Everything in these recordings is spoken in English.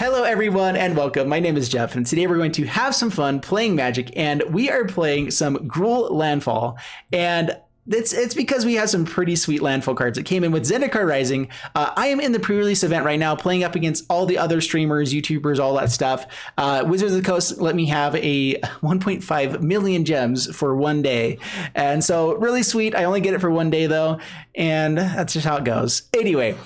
Hello everyone and welcome. My name is Jeff and today we're going to have some fun playing Magic, and we are playing some Gruul Landfall, and it's because we have some pretty sweet landfall cards that came in with Zendikar Rising. I am in the pre-release event right now playing up against all the other streamers, YouTubers, all that stuff. Wizards of the Coast let me have a 1.5 million gems for one day, and so really sweet. I only get it for one day though, and that's just how it goes. Anyway,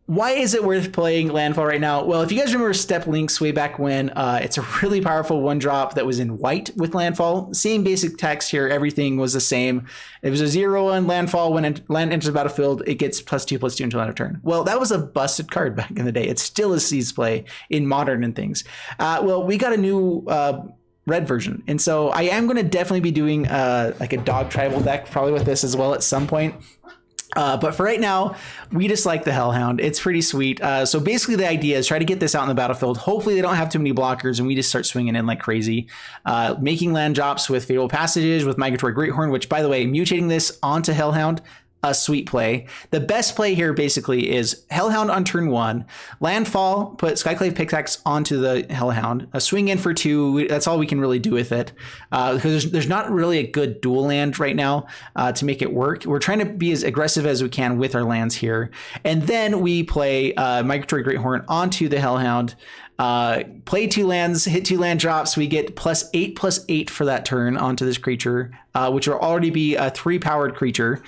why is it worth playing Landfall right now? Well, if you guys remember Step Links way back when, it's a really powerful one drop that was in white with Landfall. Same basic text here, everything was the same. It was a 0/1 Landfall. When land enters the battlefield, it gets +2/+2 until end of turn. Well, that was a busted card back in the day. It still is seized play in Modern and things. Well, we got a new red version, and so I am going to definitely be doing like a dog tribal deck probably with this as well at some point. But for right now, we just like the Hellhound. It's pretty sweet. So basically the idea is try to get this out in the battlefield. Hopefully they don't have too many blockers and we just start swinging in like crazy. Making land drops with Fatal Passages, with Migratory Greathorn, which by the way, mutating this onto Hellhound, a sweet play. The best play here basically is Hellhound on turn 1, Landfall, put Skyclave Pickaxe onto the Hellhound, a swing in for 2. That's all we can really do with it, because there's not really a good dual land right now to make it work. We're trying to be as aggressive as we can with our lands here, and then we play Migratory Greathorn onto the Hellhound. Play 2 lands, hit 2 land drops. We get +8/+8 for that turn onto this creature, which will already be a 3 powered creature.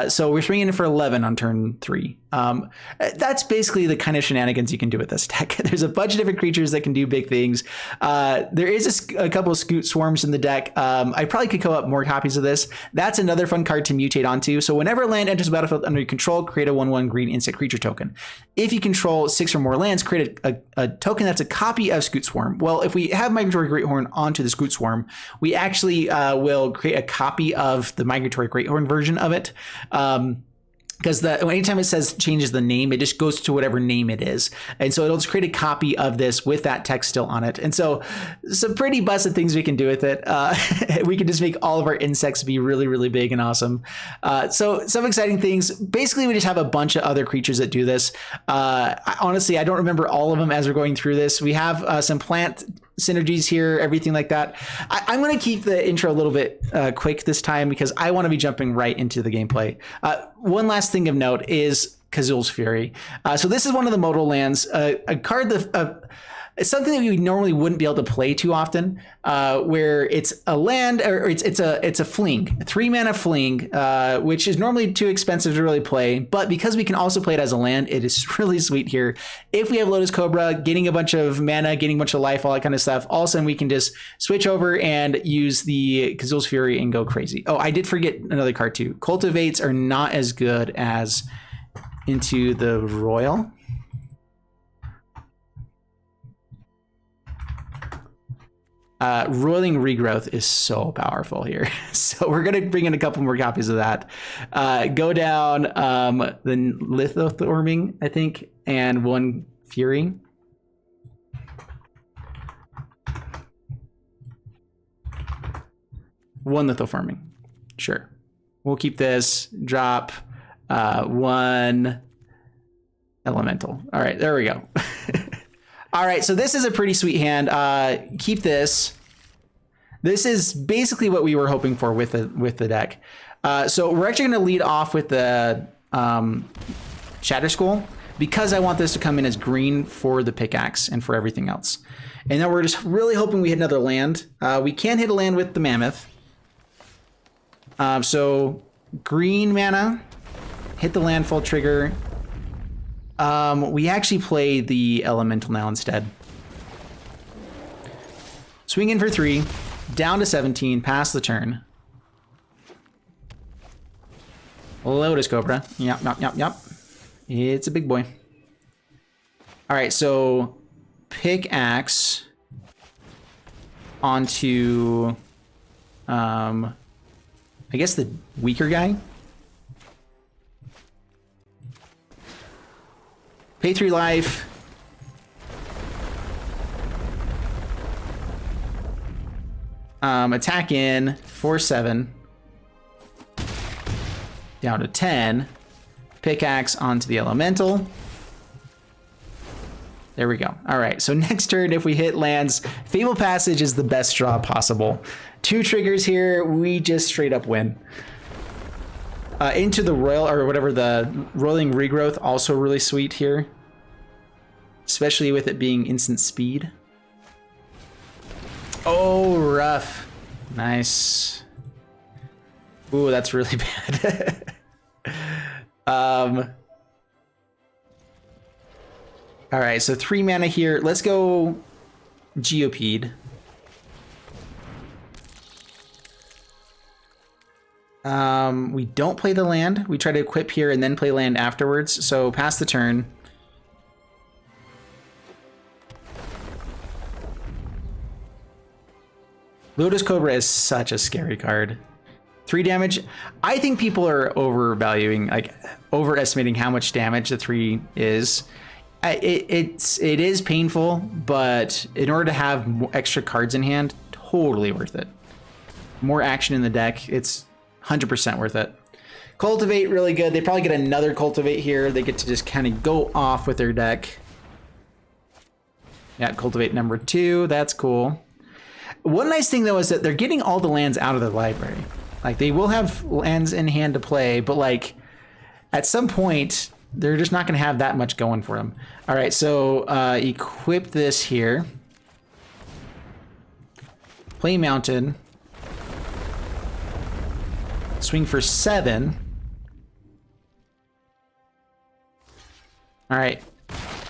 So we're swinging in for 11 on turn 3. That's basically the kind of shenanigans you can do with this deck. There's a bunch of different creatures that can do big things. There is a couple of Scoot Swarms in the deck. I probably could co-op more copies of this. That's another fun card to mutate onto. So whenever land enters the battlefield under your control, create a 1/1 green instant creature token. If you control 6 or more lands, create a token that's a copy of Scoot Swarm. Well, if we have Migratory Greathorn onto the Scoot Swarm, we actually will create a copy of the Migratory Greathorn version of it. Because anytime it says changes the name, it just goes to whatever name it is. And so it'll just create a copy of this with that text still on it. And so some pretty busted things we can do with it. We can just make all of our insects be really, really big and awesome. So some exciting things. Basically, we just have a bunch of other creatures that do this. Honestly, I don't remember all of them as we're going through this. We have some plant synergies here, everything like that. I'm going to keep the intro a little bit quick this time because I want to be jumping right into the gameplay. One last thing of note is Kazul's Fury. So this is one of the modal lands, a card that it's something that we normally wouldn't be able to play too often, where it's a land, or it's a fling, a 3-mana fling, which is normally too expensive to really play. But because we can also play it as a land, it is really sweet here. If we have Lotus Cobra, getting a bunch of mana, getting a bunch of life, all that kind of stuff, all of a sudden we can just switch over and use the Kazul's Fury and go crazy. Oh, I did forget another card too. Cultivates are not as good as Into the Royal. Roiling Regrowth is so powerful here. So we're going to bring in a couple more copies of that. Go down the Lithothorming, I think, and 1 Fury. One Lithoforming. Sure. We'll keep this. Drop 1 Elemental. All right, there we go. All right, so this is a pretty sweet hand. Keep this. This is basically what we were hoping for with the deck. So we're actually going to lead off with the Shatter Skull because I want this to come in as green for the pickaxe and for everything else. And then we're just really hoping we hit another land. We can hit a land with the Mammoth. So green mana, hit the landfall trigger. We actually play the Elemental now instead. Swing in for 3, down to 17, pass the turn. Lotus Cobra. Yep. It's a big boy. All right, so pickaxe onto, I guess the weaker guy. Pay 3 life. Attack in 4/7. Down to 10. Pickaxe onto the elemental. There we go. All right, so next turn, if we hit lands, Fable Passage is the best draw possible. 2 triggers here, we just straight up win. Into the Royal, or whatever, the Rolling Regrowth, also really sweet here. Especially with it being instant speed. Oh, rough. Nice. Ooh, that's really bad. All right, so 3 mana here. Let's go Geopede. We don't play the land. We try to equip here and then play land afterwards. So pass the turn. Lotus Cobra is such a scary card. 3 damage. I think people are overvaluing, like overestimating how much damage the 3 is. It is painful, but in order to have more extra cards in hand, totally worth it. More action in the deck, it's 100% worth it. Cultivate, really good. They probably get another Cultivate here. They get to just kind of go off with their deck. Yeah, Cultivate number 2, that's cool. One nice thing though is that they're getting all the lands out of their library. Like they will have lands in hand to play, but like at some point they're just not going to have that much going for them. All right, so equip this here. Play Mountain. Swing for 7. All right,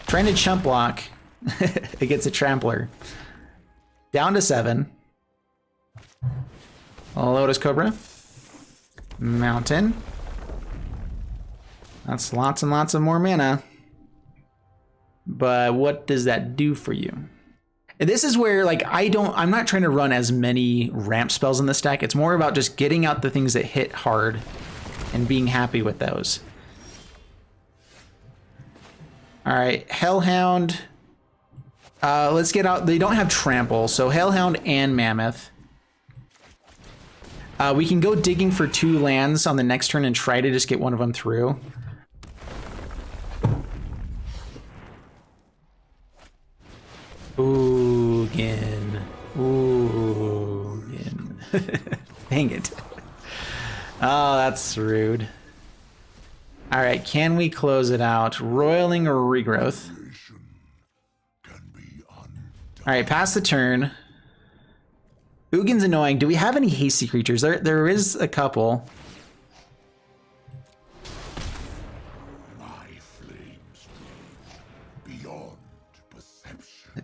trying to chump block against a Trampler. Down to 7. Lotus Cobra. Mountain. That's lots and lots of more mana. But what does that do for you? And this is where, like, I'm not trying to run as many ramp spells in this deck. It's more about just getting out the things that hit hard and being happy with those. All right, Hellhound. Let's get out. They don't have Trample, so Hellhound and Mammoth. We can go digging for 2 lands on the next turn and try to just get one of them through. Ugin. Ugin. Dang it. Oh, that's rude. All right, can we close it out? Roiling or Regrowth? All right, pass the turn. Ugin's annoying. Do we have any hasty creatures? There is a couple.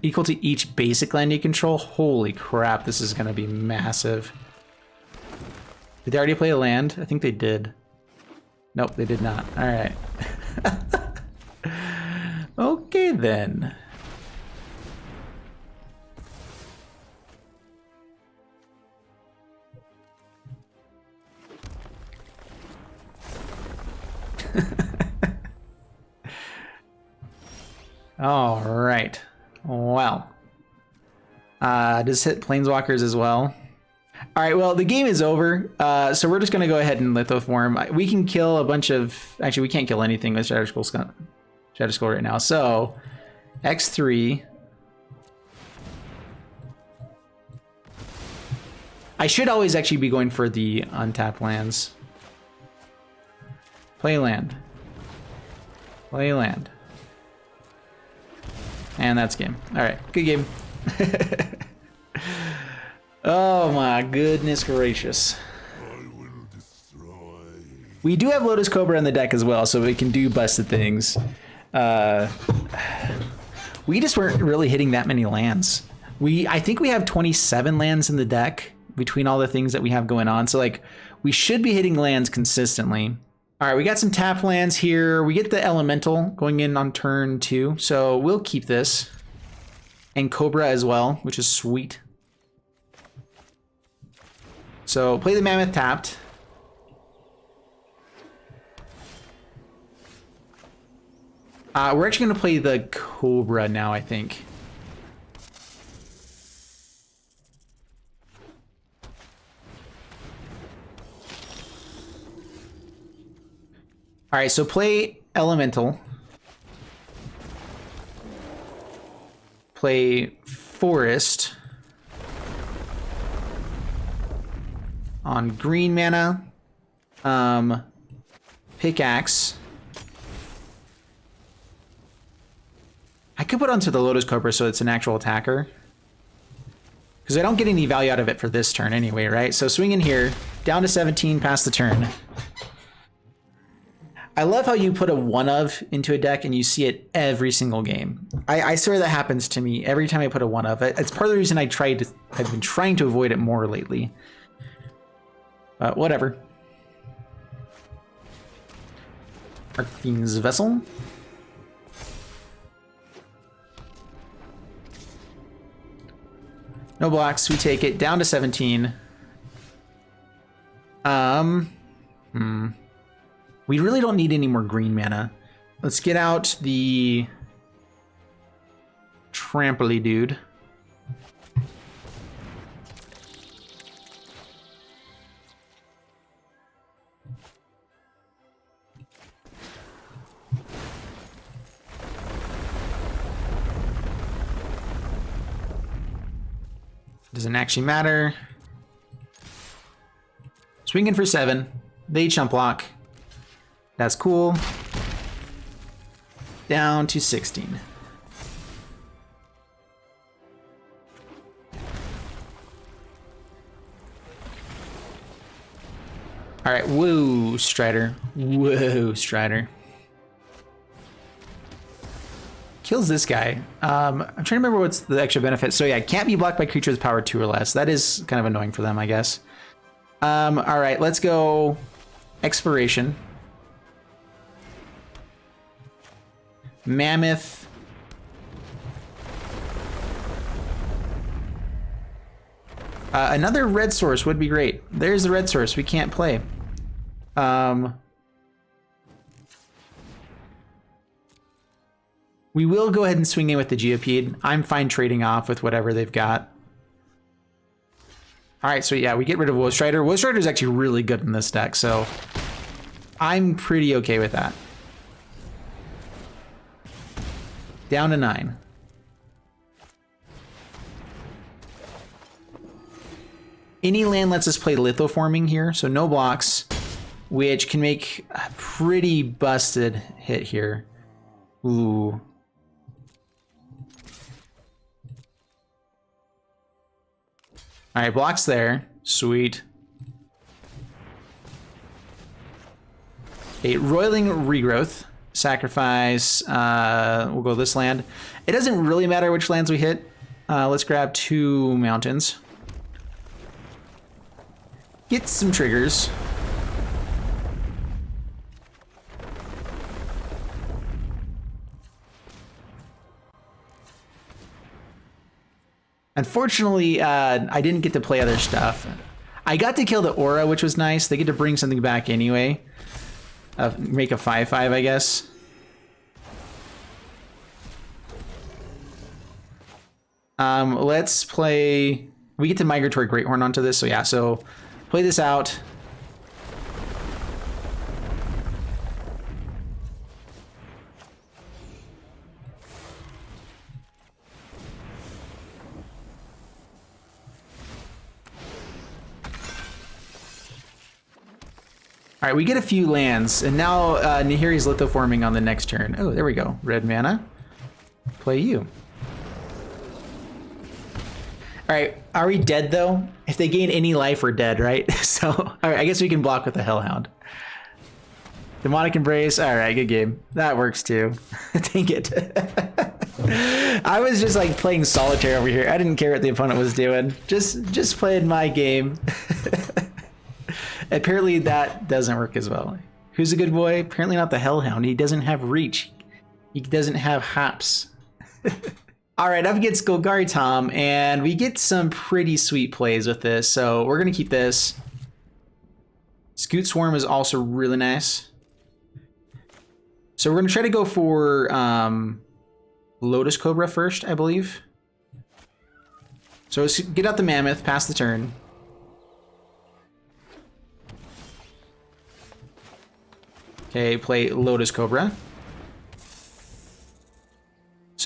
Equal to each basic land you control? Holy crap, this is going to be massive. Did they already play a land? I think they did. Nope, they did not. All right. Okay, then. All right. Well, just hit Planeswalkers as well. All right, well, the game is over, so we're just going to go ahead and Lithoform. We can kill a bunch of... Actually, we can't kill anything with Shadow Skull right now. So, X3. I should always actually be going for the untapped lands. Play land. Play land. And that's game. All right, good game. Oh my goodness gracious. We do have Lotus Cobra in the deck as well, so we can do busted things. We just weren't really hitting that many lands. I think we have 27 lands in the deck between all the things that we have going on. So like we should be hitting lands consistently. All right, we got some tap lands here. We get the Elemental going in on turn 2, so we'll keep this. And Cobra as well, which is sweet. So play the Mammoth tapped. We're actually gonna play the Cobra now, I think. All right, so play Elemental. play Forest on green mana. Pickaxe. I could put onto the Lotus Cobra so it's an actual attacker. Because I don't get any value out of it for this turn anyway, right? So swing in here, down to 17, pass the turn. I love how you put a one of into a deck and you see it every single game. I swear that happens to me every time I put a one of. It's part of the reason I've been trying to avoid it more lately. But whatever. Arcfiend's Vessel. No blocks, we take it down to 17. We really don't need any more green mana. Let's get out the Trampoly dude. Doesn't actually matter. Swinging for 7. They chump block. That's cool. Down to 16. All right, whoa, Strider. Whoa, Strider. Kills this guy. I'm trying to remember what's the extra benefit. So yeah, can't be blocked by creatures with power 2 or less. That is kind of annoying for them, I guess. All right, let's go Exploration. Mammoth. Another red source would be great. There's the red source we can't play. We will go ahead and swing in with the Geopede. I'm fine trading off with whatever they've got. All right, so yeah, we get rid of Woe Strider. Woe Strider is actually really good in this deck, so I'm pretty okay with that. Down to 9. Any land lets us play Lithoforming here, so no blocks, which can make a pretty busted hit here. Ooh. All right, blocks there. Sweet. A Roiling Regrowth. Sacrifice. We'll go this land. It doesn't really matter which lands we hit. Let's grab 2 mountains. Get some triggers. Unfortunately, I didn't get to play other stuff. I got to kill the Aura, which was nice. They get to bring something back anyway. Make a 5/5, I guess. Let's play... We get to Migratory Greathorn onto this, so yeah. So play this out. All right, we get a few lands, and now Nahiri's Lithoforming on the next turn. Oh, there we go. Red mana. Play you. All right, are we dead though? If they gain any life, we're dead, right? So, all right, I guess we can block with the Hellhound. Demonic Embrace. All right, good game. That works too. Dang it. I was just like playing solitaire over here. I didn't care what the opponent was doing. Just playing my game. Apparently that doesn't work as well. Who's a good boy? Apparently not the Hellhound. He doesn't have reach. He doesn't have hops. All right, up against Golgari Tom, and we get some pretty sweet plays with this. So we're gonna keep this. Scoot Swarm is also really nice. So we're gonna try to go for Lotus Cobra first, I believe. So let's get out the Mammoth, pass the turn. Okay, play Lotus Cobra.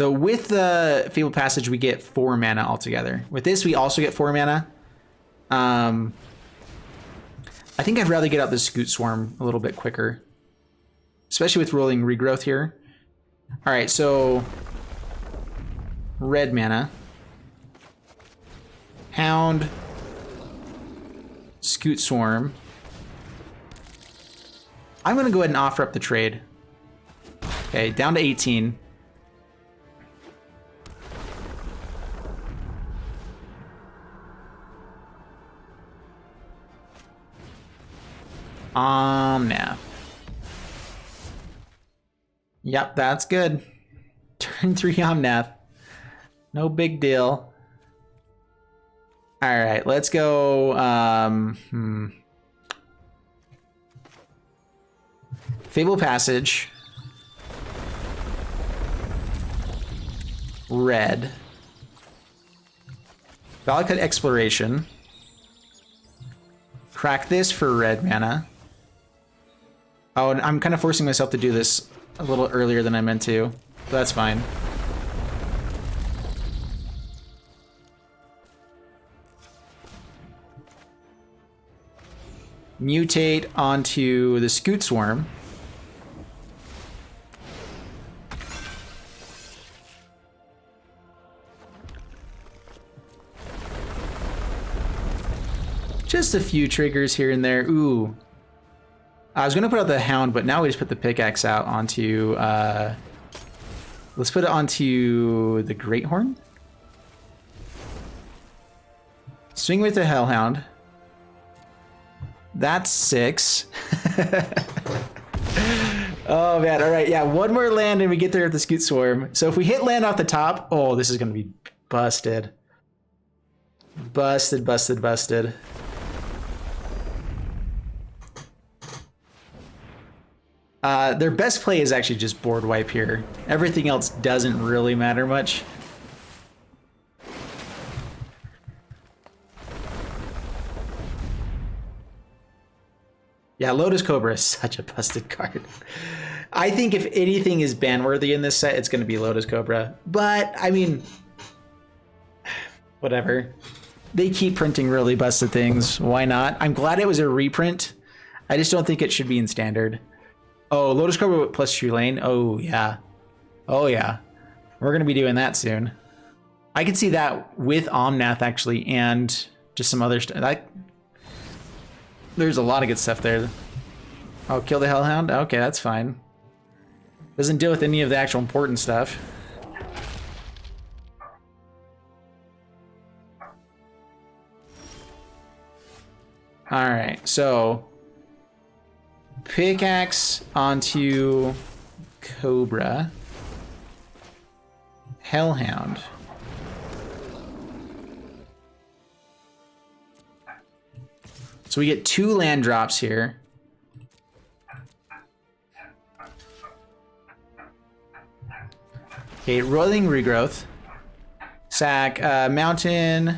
So with the Fabled Passage, we get 4 mana altogether. With this, we also get 4 mana. I think I'd rather get out the Scoot Swarm a little bit quicker, especially with rolling Regrowth here. All right, so red mana, Hound, Scoot Swarm. I'm gonna go ahead and offer up the trade. Okay, down to 18. Nah. Yep, that's good. Turn 3 Omnath. No big deal. All right, let's go. Fable Passage. Red. Valakut Exploration. Crack this for red mana. Oh, and I'm kind of forcing myself to do this a little earlier than I meant to, but that's fine. Mutate onto the Scoot Swarm. Just a few triggers here and there. Ooh. I was going to put out the Hound, but now we just put the pickaxe out onto... let's put it onto the Great Horn. Swing with the Hellhound. That's 6. Oh, man. All right. Yeah, one more land and we get there with the Scoot Swarm. So if we hit land off the top... Oh, this is going to be busted. Busted, busted, busted. Their best play is actually just board wipe here. Everything else doesn't really matter much. Yeah, Lotus Cobra is such a busted card. I think if anything is ban-worthy in this set, it's going to be Lotus Cobra. But, I mean, whatever. They keep printing really busted things. Why not? I'm glad it was a reprint. I just don't think it should be in standard. Oh, Lotus Cobra plus True Lane. Oh, yeah. Oh, yeah. We're going to be doing that soon. I could see that with Omnath, actually, and just some other stuff. There's a lot of good stuff there. Oh, kill the Hellhound? Okay, that's fine. Doesn't deal with any of the actual important stuff. All right, so... Pickaxe onto Cobra. Hellhound. So we get 2 land drops here. Okay, Rolling Regrowth. Sack Mountain,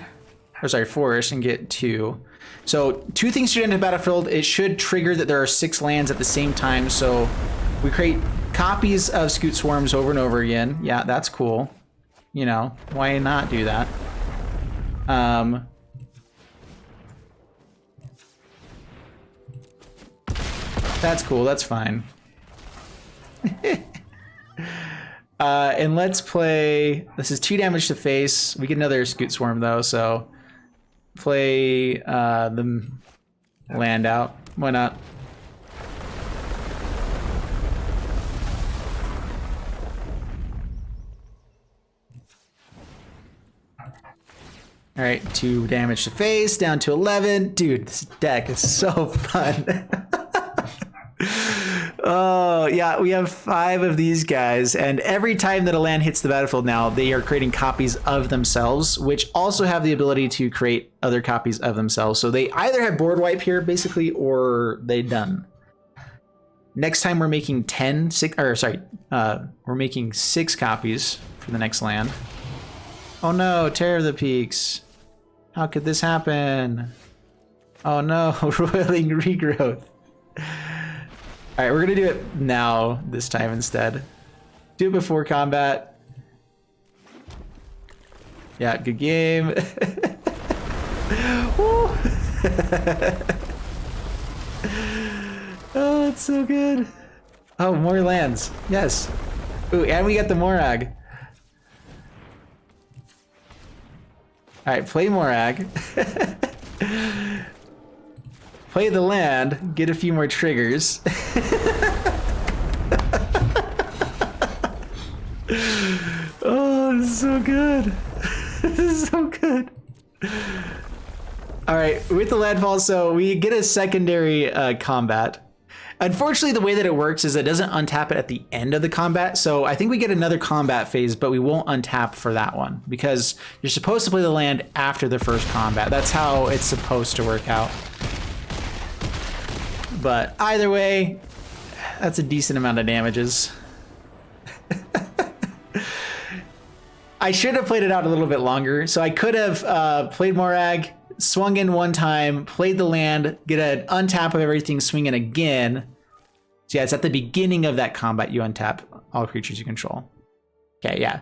or sorry, Forest, and get 2. So 2 things should enter the battlefield. It should trigger that there are 6 lands at the same time. So we create copies of Scoot Swarms over and over again. Yeah, that's cool. You know, why not do that? That's cool. That's fine. And let's play... This is 2 damage to face. We get another Scoot Swarm, though, so... Play the land out. Why not? All right, 2 damage to face, down to 11. Dude, this deck is so fun. Oh, yeah, we have 5 of these guys, and every time that a land hits the battlefield now, they are creating copies of themselves, which also have the ability to create other copies of themselves. So they either have board wipe here, basically, or they done. Next time we're making we're making 6 copies for the next land. Oh no, Terror of the Peaks. How could this happen? Oh no, Roiling Regrowth. All right, we're gonna do it now this time instead. Do it before combat. Yeah, good game. Woo. Oh, it's so good. Oh, more lands. Yes. Ooh, and we got the Morag. All right, play Morag. Play the land, get a few more triggers. Oh, this is so good. This is so good. All right, with the landfall, so we get a secondary combat. Unfortunately, the way that it works is it doesn't untap it at the end of the combat. So I think we get another combat phase, but we won't untap for that one because you're supposed to play the land after the first combat. That's how it's supposed to work out. But either way, that's a decent amount of damages. I should have played it out a little bit longer. So I could have played Morag, swung in one time, played the land, get an untap of everything, swing in again. So yeah, it's at the beginning of that combat you untap all creatures you control. Okay, yeah.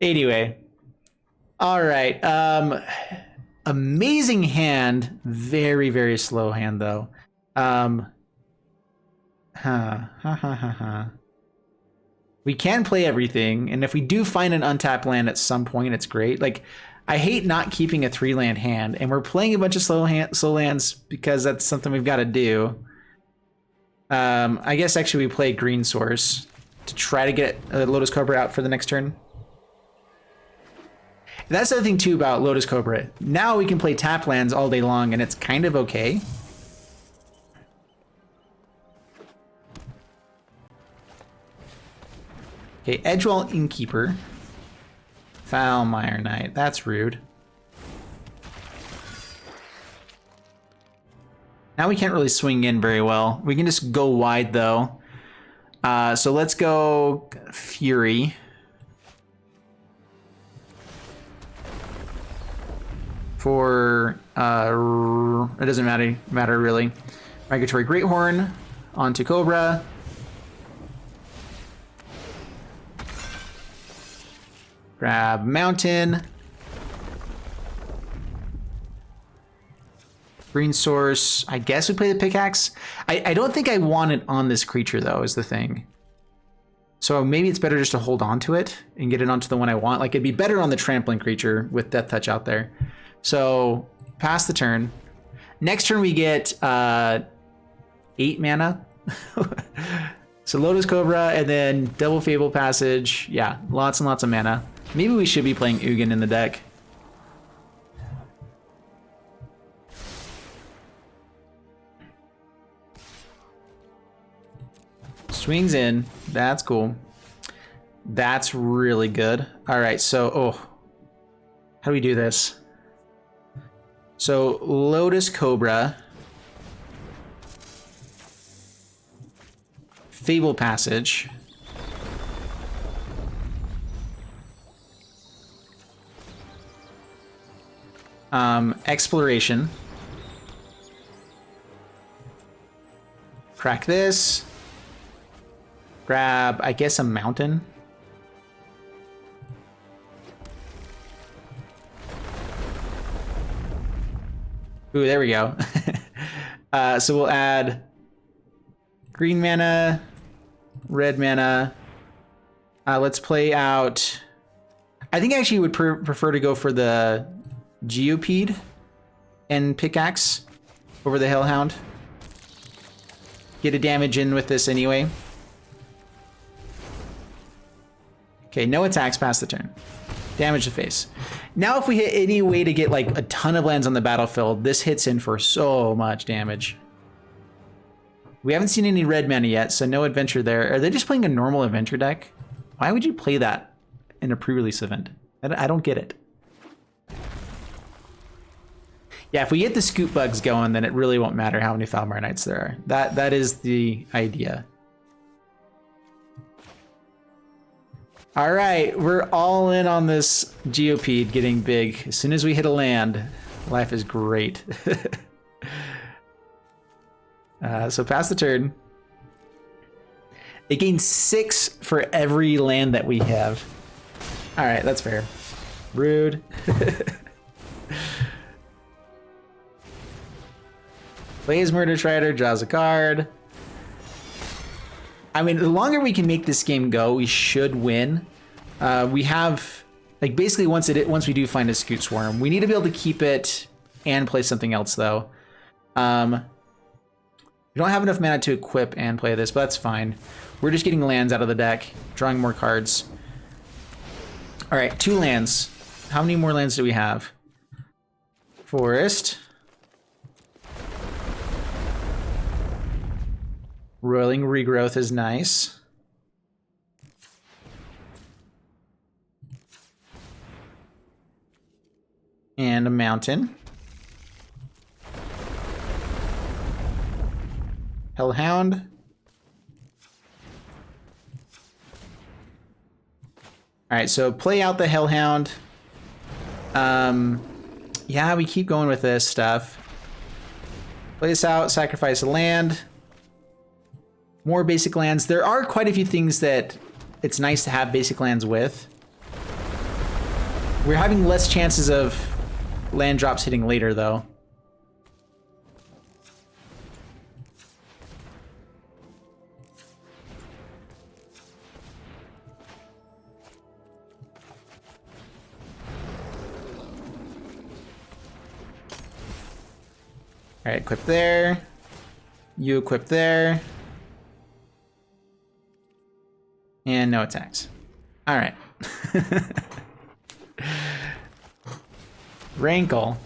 Anyway. All right. Amazing hand. Very, very slow hand though. We can play everything, and if we do find an untapped land at some point, it's great. Like, I hate not keeping a 3-land hand, and we're playing a bunch of slow lands because that's something we've got to do. I guess actually we play Green Source to try to get Lotus Cobra out for the next turn. And that's the other thing too about Lotus Cobra. Now we can play tap lands all day long, and it's kind of okay. Okay, Edgewall Innkeeper. Foulmire Knight. That's rude. Now we can't really swing in very well. We can just go wide though. So let's go Fury. For it doesn't matter really. Migratory Greathorn onto Cobra. Grab Mountain. Green Source. I guess we play the Pickaxe. I don't think I want it on this creature though, is the thing. So maybe it's better just to hold on to it and get it onto the one I want. Like it'd be better on the trampling creature with Death Touch out there. So pass the turn. Next turn we get 8 mana. So Lotus Cobra and then double Fable Passage. Yeah, lots and lots of mana. Maybe we should be playing Ugin in the deck. Swings in. That's cool. That's really good. All right, so, how do we do this? So Lotus Cobra. Fable Passage. Exploration. Crack this. Grab, I guess, a mountain. Ooh, there we go. So we'll add green mana, red mana. Let's play out. I think I actually would prefer to go for the Geopede and Pickaxe over the Hellhound. Get a damage in with this anyway. Okay, no attacks past the turn. Damage the face. Now if we hit any way to get like a ton of lands on the battlefield, this hits in for so much damage. We haven't seen any red mana yet, so no adventure there. Are they just playing a normal adventure deck? Why would you play that in a pre-release event? I don't get it. Yeah, if we get the scoop bugs going, then it really won't matter how many Foulmire Knights there are. That is the idea. All right, we're all in on this Geopede getting big. As soon as we hit a land, life is great. So pass the turn. It gains 6 for every land that we have. All right, that's fair. Rude. Plays Murder Strider, draws a card. I mean, the longer we can make this game go, we should win. We have, like, basically once we do find a Scoot Swarm, we need to be able to keep it and play something else though. We don't have enough mana to equip and play this, but that's fine. We're just getting lands out of the deck, drawing more cards. All right, 2 lands. How many more lands do we have? Forest. Rolling Regrowth is nice. And a mountain. Hellhound. All right, so play out the Hellhound. Yeah, we keep going with this stuff. Play this out, sacrifice a land. More basic lands. There are quite a few things that it's nice to have basic lands with. We're having less chances of land drops hitting later, though. All right, equip there. You equip there. And no attacks. All right. Rankle.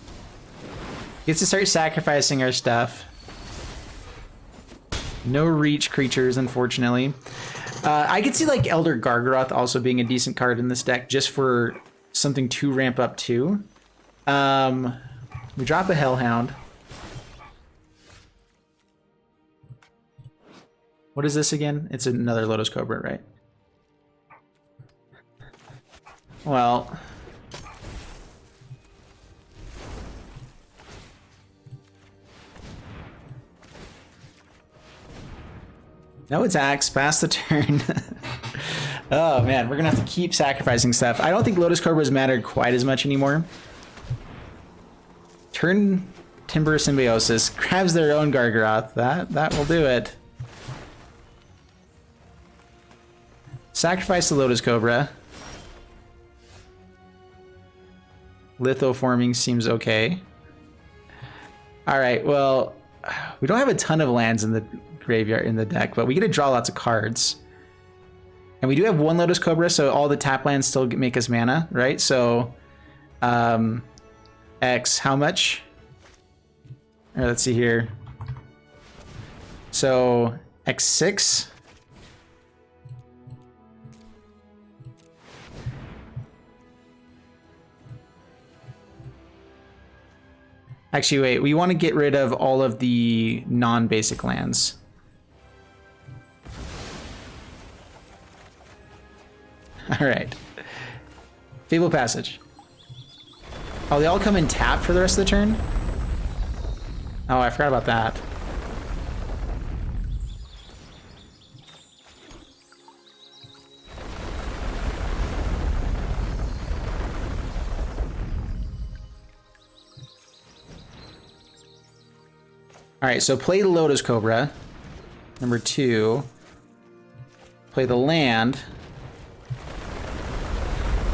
Gets to start sacrificing our stuff. No reach creatures, unfortunately. I could see like Elder Gargaroth also being a decent card in this deck just for something to ramp up to. We drop a Hellhound. What is this again? It's another Lotus Cobra, right? Well, no attacks, pass the turn. Oh man, we're gonna have to keep sacrificing stuff. I don't think Lotus Cobras matter quite as much anymore. Turn Timber Symbiosis, grabs their own Gargaroth. That will do it. Sacrifice the Lotus Cobra. Lithoforming seems okay. All right, well, we don't have a ton of lands in the graveyard in the deck, but we get to draw lots of cards. And we do have 1 Lotus Cobra, so all the tap lands still make us mana, right? So, X, how much? Or let's see here. So, X6. Actually, wait, we want to get rid of all of the non-basic lands. All right. Fable Passage. Oh, they all come in tap for the rest of the turn? Oh, I forgot about that. All right, so play the Lotus Cobra. Number 2. Play the land.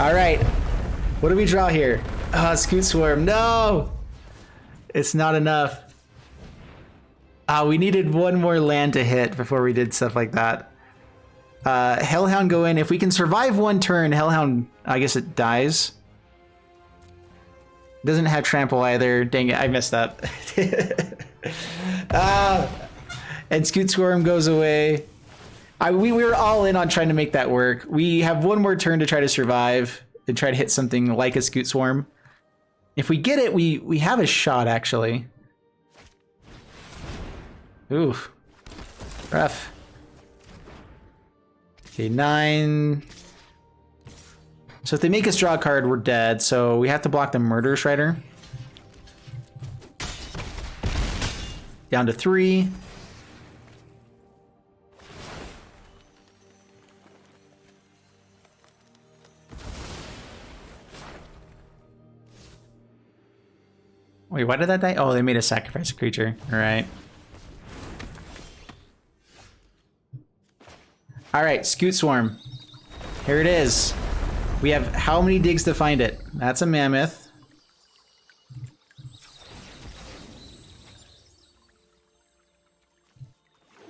All right, what do we draw here? Oh, Scoot Swarm, no! It's not enough. We needed 1 more land to hit before we did stuff like that. Hellhound go in. If we can survive 1 turn, Hellhound, I guess it dies. Doesn't have trample either. Dang it, I messed up. And Scoot Swarm goes away. We were all in on trying to make that work. We have 1 more turn to try to survive and try to hit something like a Scoot Swarm. If we get it, we have a shot, actually. Oof. Rough. Okay, 9. So if they make us draw a card, we're dead. So we have to block the Murder Strider. Down to 3. Wait, why did that die? Oh, they made a sacrifice creature. All right. All right, Scoot Swarm. Here it is. We have how many digs to find it? That's a mammoth.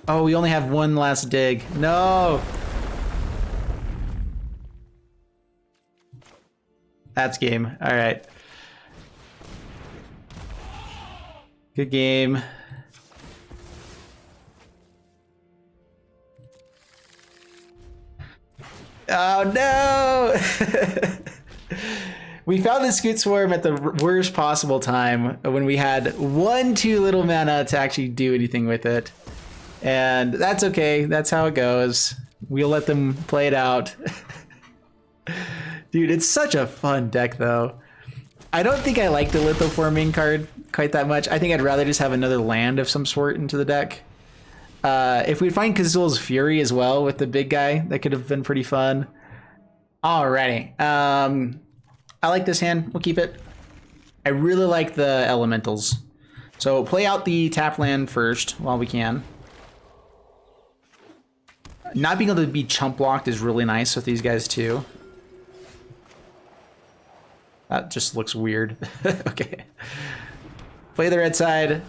Oh, we only have one last dig. No! That's game. All right. Good game. Oh no! We found the Scoot Swarm at the worst possible time when we had too little mana to actually do anything with it. And that's okay. That's how it goes. We'll let them play it out. Dude, it's such a fun deck though. I don't think I like the lithoforming card quite that much. I think I'd rather just have another land of some sort into the deck. If we find Kazul's Fury as well with the big guy, that could have been pretty fun. Alrighty. I like this hand. We'll keep it. I really like the elementals. So play out the tap land first while we can. Not being able to be chump blocked is really nice with these guys too. That just looks weird. Okay. Play the red side.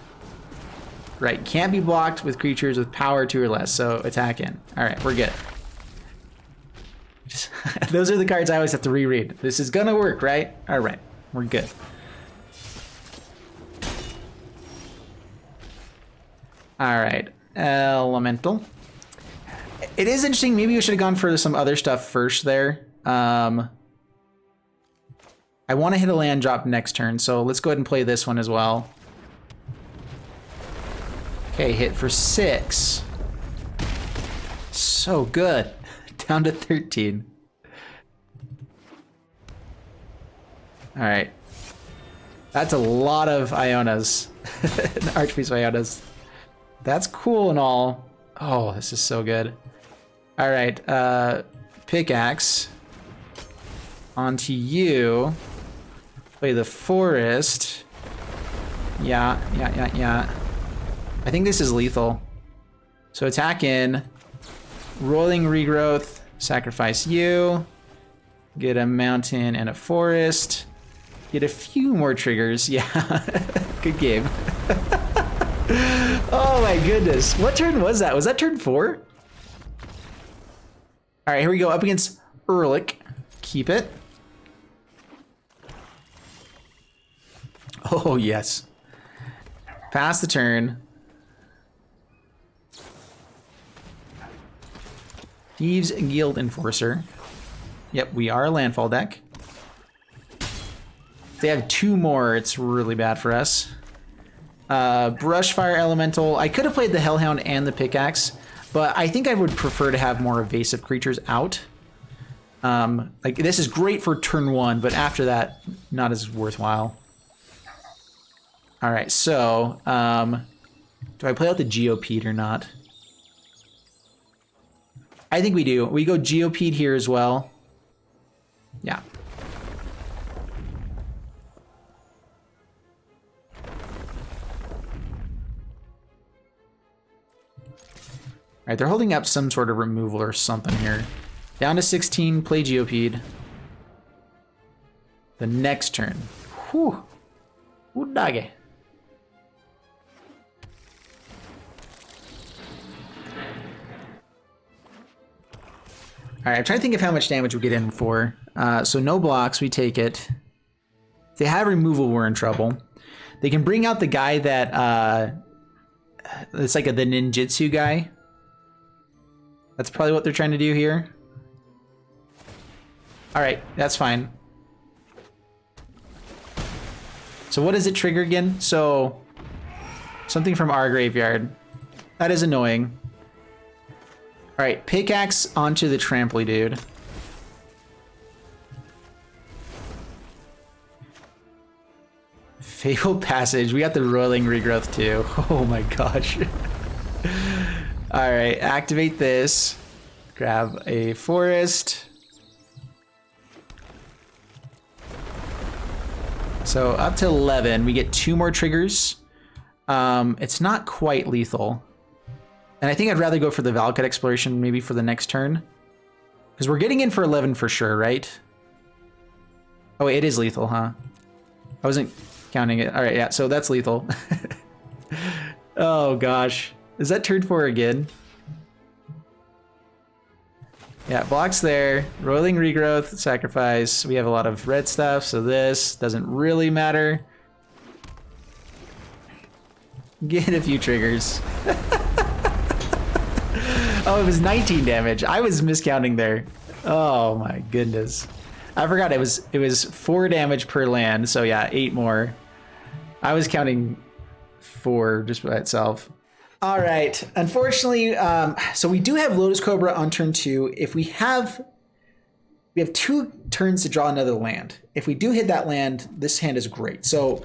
Right, can't be blocked with creatures with power 2 or less, so attack in. All right, we're good. Those are the cards I always have to reread. This is gonna work, right? All right, we're good. All right, elemental. It is interesting, maybe we should have gone for some other stuff first there. I want to hit a land drop next turn, so let's go ahead and play this one as well. Okay, hit for 6. So good. Down to 13. All right. That's a lot of Ionas. Archpriest Ionas. That's cool and all. Oh, this is so good. All right. Pickaxe. Onto you. Play the forest. Yeah. I think this is lethal. So attack in, rolling regrowth, sacrifice you, get a mountain and a forest, get a few more triggers. Yeah, good game. Oh my goodness. What turn was that? Was that turn 4? All right, here we go up against Ehrlich. Keep it. Oh yes. Pass the turn. Thieves Guild Enforcer. Yep, we are a landfall deck. If they have 2 more, it's really bad for us. Brushfire Elemental. I could have played the Hellhound and the Pickaxe, but I think I would prefer to have more evasive creatures out. Like this is great for turn 1, but after that, not as worthwhile. All right, so do I play out the Geopede or not? I think we do. We go Geopede here as well. Yeah. All right, they're holding up some sort of removal or something here. Down to 16, play Geopede. The next turn. Whew. Udage. All right, I'm trying to think of how much damage we get in for. So no blocks, we take it. If they have removal, we're in trouble. They can bring out the guy that, it's like the ninjutsu guy. That's probably what they're trying to do here. All right, that's fine. So what does it trigger again? So something from our graveyard. That is annoying. All right, pickaxe onto the tramply dude. Fabled Passage. We got the rolling regrowth too. Oh my gosh. All right, activate this. Grab a forest. So up to 11, we get 2 more triggers. It's not quite lethal. And I think I'd rather go for the Valakut exploration maybe for the next turn. Because we're getting in for 11 for sure, right? Oh, it is lethal, huh? I wasn't counting it. All right, yeah, so that's lethal. Oh gosh. Is that turn 4 again? Yeah, blocks there. Rolling regrowth, sacrifice. We have a lot of red stuff, so this doesn't really matter. Get a few triggers. Oh, it was 19 damage. I was miscounting there. Oh my goodness. I forgot it was 4 damage per land, so yeah, 8 more. I was counting 4 just by itself. All right, unfortunately, so we do have Lotus Cobra on turn 2. If we have 2 turns to draw another land. If we do hit that land, this hand is great. So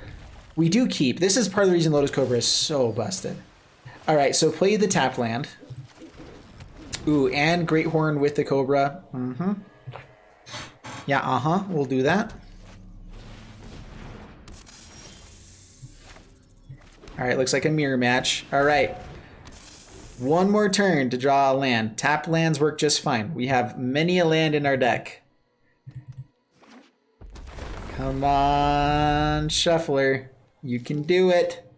we do keep. This is part of the reason Lotus Cobra is so busted. All right, so play the tap land. Ooh, and Great Horn with the Cobra. Mm-hmm. Yeah, we'll do that. All right, looks like a mirror match. All right. 1 more turn to draw a land. Tap lands work just fine. We have many a land in our deck. Come on, Shuffler. You can do it.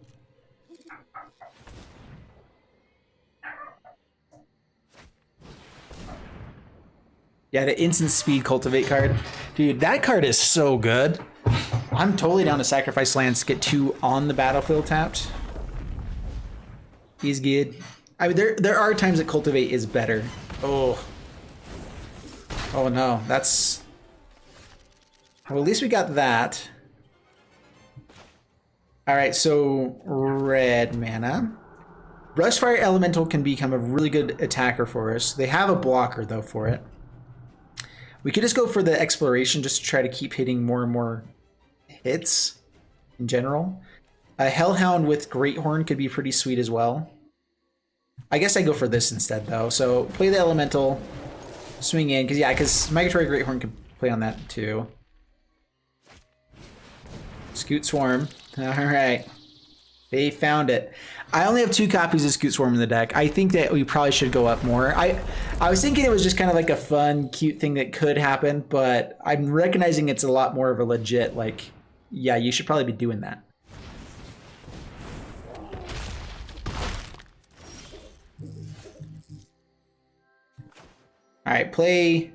Yeah, the instant speed cultivate card. Dude, that card is so good. I'm totally down to sacrifice lands to get 2 on the battlefield tapped. He's good. I mean, there are times that cultivate is better. Oh no, that's. Well, at least we got that. All right, so red mana. Brushfire Elemental can become a really good attacker for us. They have a blocker though for it. We could just go for the exploration just to try to keep hitting more and more hits in general. A Hellhound with Great Horn could be pretty sweet as well. I guess I go for this instead though. So play the Elemental, swing in, because Migratory Great Horn can play on that too. Scoot Swarm. All right. They found it. I only have 2 copies of Scoot Swarm in the deck. I think that we probably should go up more. I was thinking it was just kind of like a fun, cute thing that could happen, but I'm recognizing it's a lot more of a legit, like, yeah, you should probably be doing that. All right, play.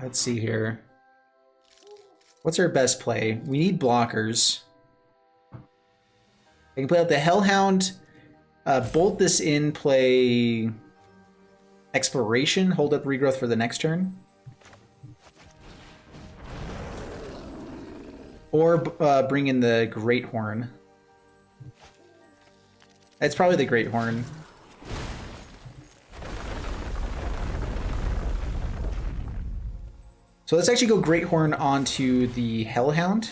Let's see here. What's our best play? We need blockers. I can play out the Hellhound, bolt this in, play Exploration, hold up Regrowth for the next turn. Or bring in the Great Horn. It's probably the Great Horn. So let's actually go Great Horn onto the Hellhound.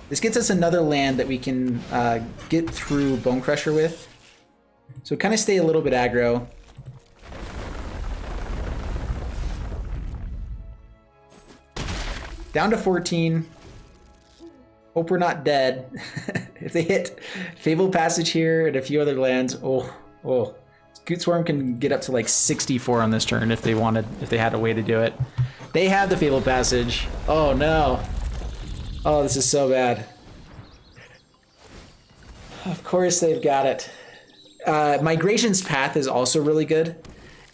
This gets us another land that we can get through Bone Crusher with. So kind of stay a little bit aggro. Down to 14. Hope we're not dead. If they hit Fabled Passage here and a few other lands, oh. Scoot Swarm can get up to like 64 on this turn if they had a way to do it. They have the Fabled Passage. Oh no. Oh, this is so bad. Of course they've got it. Migration's Path is also really good.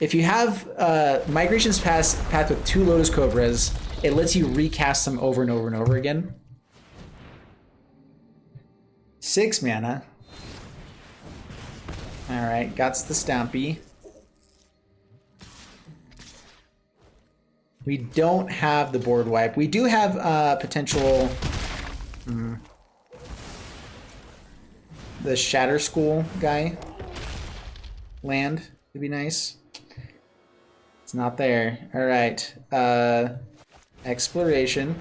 If you have Migration's Path with 2 Lotus Cobras, it lets you recast them over and over and over again. 6 mana. Alright, got the Stampy. We don't have the board wipe. We do have potential... the Shatter School guy. Land would be nice. It's not there. Alright. Exploration.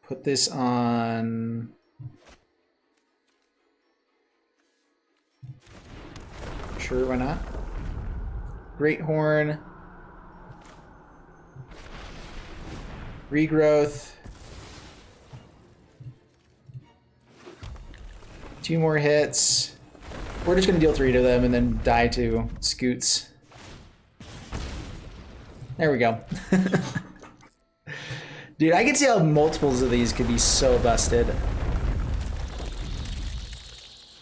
Put this on... Sure, why not? Great Horn. Regrowth. 2 more hits. We're just gonna deal 3 to them and then die to Scoots. There we go. Dude, I can see how multiples of these could be so busted.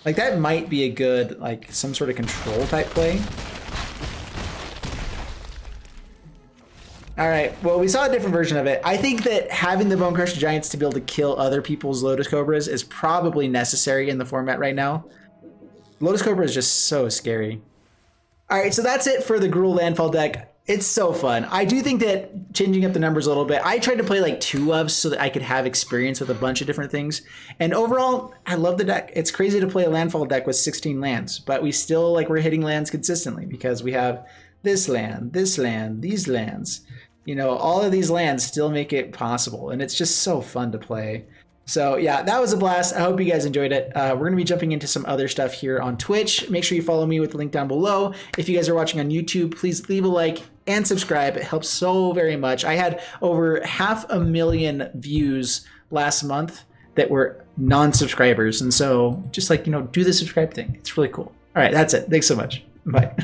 Like, that might be a good, like, some sort of control type play. All right, well, we saw a different version of it. I think that having the Bone Crusher Giants to be able to kill other people's Lotus Cobras is probably necessary in the format right now. Lotus Cobra is just so scary. All right, so that's it for the Gruul Landfall deck. It's so fun. I do think that changing up the numbers a little bit, I tried to play like 2 ofs so that I could have experience with a bunch of different things. And overall, I love the deck. It's crazy to play a landfall deck with 16 lands, but we still, like, we're hitting lands consistently because we have this land, these lands. You know, all of these lands still make it possible, and it's just so fun to play. So yeah, that was a blast. I hope you guys enjoyed it. We're going to be jumping into some other stuff here on Twitch. Make sure you follow me with the link down below. If you guys are watching on YouTube, please leave a like and subscribe. It helps so very much. I had over 500,000 views last month that were non-subscribers. And so just, like, you know, do the subscribe thing. It's really cool. All right, that's it. Thanks so much. Bye.